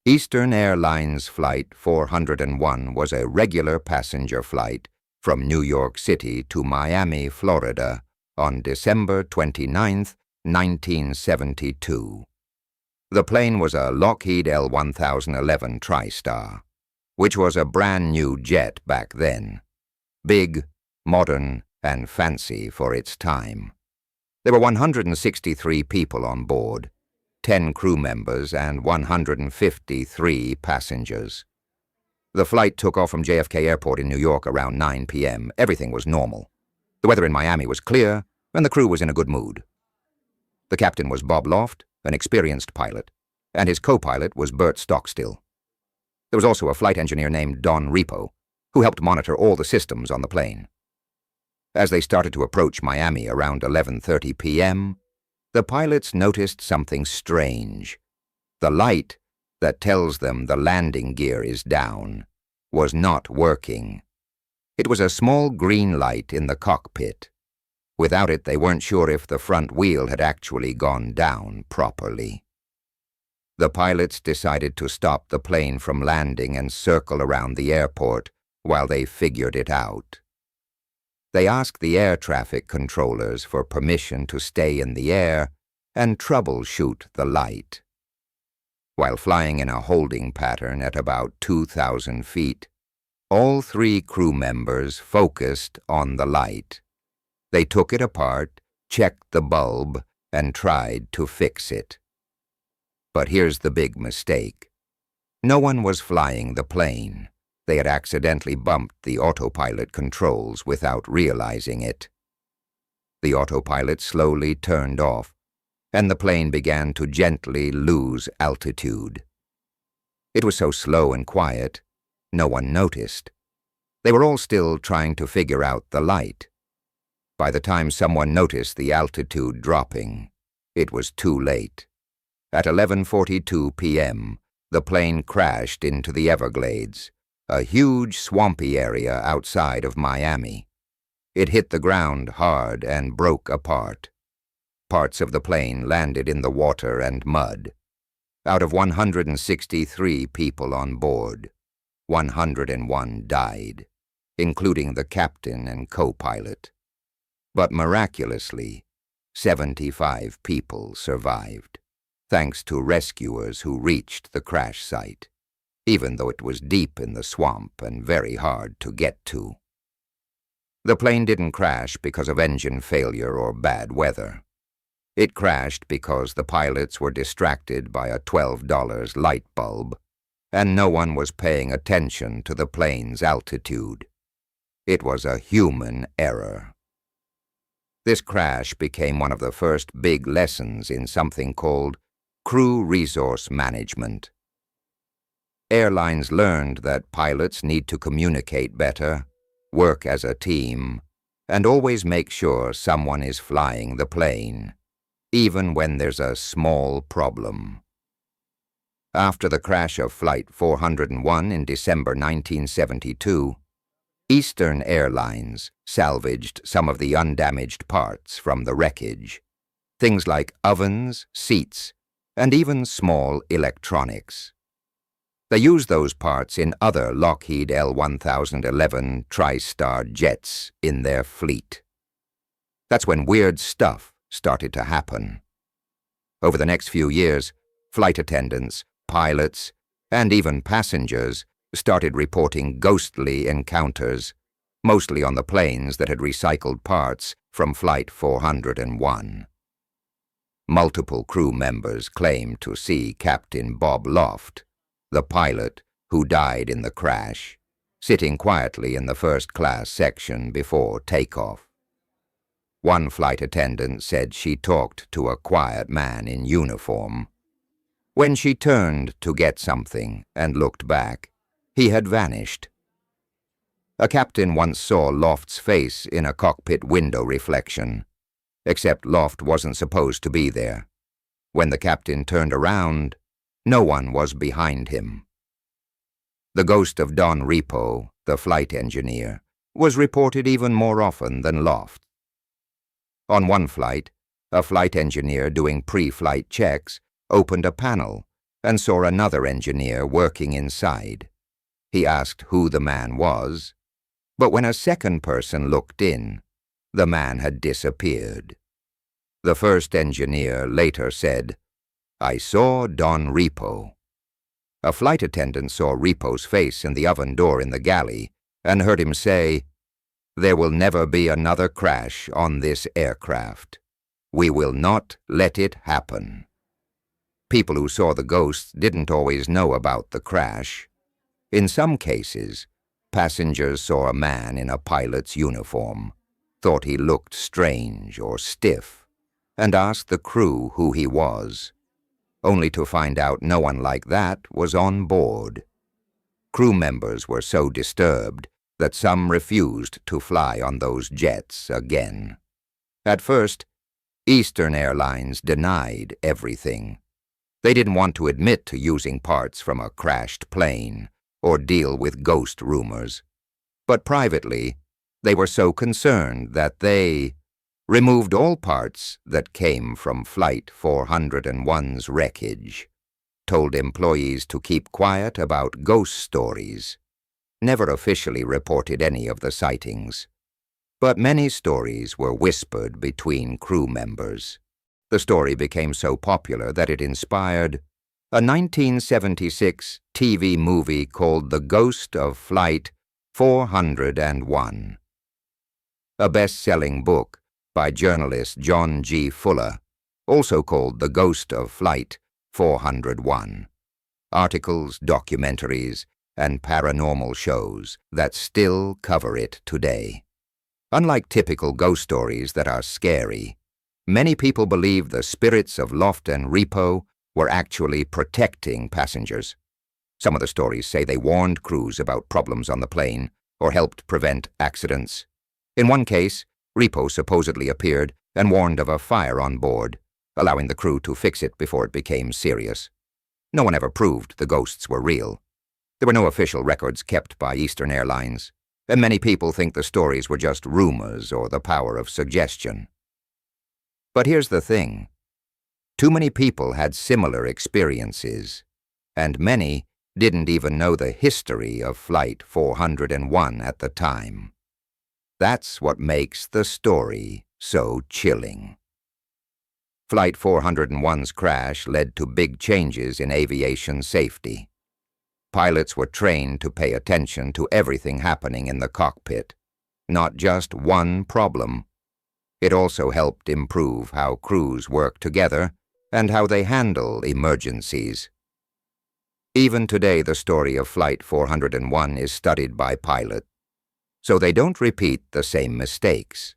Eastern Airlines Flight 401 was a regular passenger flight from New York City to Miami, Florida, on December 29, 1972. The plane was a Lockheed L-1011 TriStar, which was a brand-new jet back then. Big, modern, and fancy for its time. There were 163 people on board, 10 crew members and 153 passengers. The flight took off from JFK Airport in New York around 9 p.m. Everything was normal. The weather in Miami was clear, and the crew was in a good mood. The captain was Bob Loft, an experienced pilot, and his co-pilot was Bert Stockstill. There was also a flight engineer named Don Repo, who helped monitor all the systems on the plane. As they started to approach Miami around 11:30 p.m., the pilots noticed something strange. The light that tells them the landing gear is down was not working. It was a small green light in the cockpit. Without it, they weren't sure if the front wheel had actually gone down properly. The pilots decided to stop the plane from landing and circle around the airport while they figured it out. They asked the air traffic controllers for permission to stay in the air and troubleshoot the light. While flying in a holding pattern at about 2,000 feet, all 3 crew members focused on the light. They took it apart, checked the bulb, and tried to fix it. But here's the big mistake. No one was flying the plane. They had accidentally bumped the autopilot controls without realizing it. The autopilot slowly turned off, and the plane began to gently lose altitude. It was so slow and quiet, no one noticed. They were all still trying to figure out the light. By the time someone noticed the altitude dropping, it was too late. At 11:42 p.m., the plane crashed into the Everglades, a huge swampy area outside of Miami. It hit the ground hard and broke apart. Parts of the plane landed in the water and mud. Out of 163 people on board, 101 died, including the captain and co-pilot. But miraculously, 75 people survived, thanks to rescuers who reached the crash site, even though it was deep in the swamp and very hard to get to. The plane didn't crash because of engine failure or bad weather. It crashed because the pilots were distracted by a $12 light bulb, and no one was paying attention to the plane's altitude. It was a human error. This crash became one of the first big lessons in something called crew resource management. Airlines learned that pilots need to communicate better, work as a team, and always make sure someone is flying the plane, even when there's a small problem. After the crash of Flight 401 in December 1972, Eastern Airlines salvaged some of the undamaged parts from the wreckage, things like ovens, seats, and even small electronics. They used those parts in other Lockheed L-1011 TriStar jets in their fleet. That's when weird stuff started to happen. Over the next few years, flight attendants, pilots, and even passengers started reporting ghostly encounters, mostly on the planes that had recycled parts from Flight 401. Multiple crew members claimed to see Captain Bob Loft, the pilot who died in the crash, sitting quietly in the first-class section before takeoff. One flight attendant said she talked to a quiet man in uniform. When she turned to get something and looked back, he had vanished. A captain once saw Loft's face in a cockpit window reflection, except Loft wasn't supposed to be there. When the captain turned around, no one was behind him. The ghost of Don Repo, the flight engineer, was reported even more often than Loft. On one flight, a flight engineer doing pre-flight checks opened a panel and saw another engineer working inside. He asked who the man was, but when a second person looked in, the man had disappeared. The first engineer later said, "I saw Don Repo." A flight attendant saw Repo's face in the oven door in the galley and heard him say, "There will never be another crash on this aircraft. We will not let it happen." People who saw the ghosts didn't always know about the crash. In some cases, passengers saw a man in a pilot's uniform, thought he looked strange or stiff, and asked the crew who he was, only to find out no one like that was on board. Crew members were so disturbed that some refused to fly on those jets again. At first, Eastern Airlines denied everything. They didn't want to admit to using parts from a crashed plane or deal with ghost rumors. But privately, they were so concerned that they removed all parts that came from Flight 401's wreckage, told employees to keep quiet about ghost stories, never officially reported any of the sightings. But many stories were whispered between crew members. The story became so popular that it inspired a 1976 TV movie called The Ghost of Flight 401. A best-selling book by journalist John G. Fuller, also called The Ghost of Flight 401. Articles, documentaries, and paranormal shows that still cover it today. Unlike typical ghost stories that are scary, many people believe the spirits of Loft and Repo were actually protecting passengers. Some of the stories say they warned crews about problems on the plane or helped prevent accidents. In one case, Repo supposedly appeared and warned of a fire on board, allowing the crew to fix it before it became serious. No one ever proved the ghosts were real. There were no official records kept by Eastern Airlines, and many people think the stories were just rumors or the power of suggestion. But here's the thing. Too many people had similar experiences, and many didn't even know the history of Flight 401 at the time. That's what makes the story so chilling. Flight 401's crash led to big changes in aviation safety. Pilots were trained to pay attention to everything happening in the cockpit, not just one problem. It also helped improve how crews work together and how they handle emergencies. Even today, the story of Flight 401 is studied by pilots, so they don't repeat the same mistakes.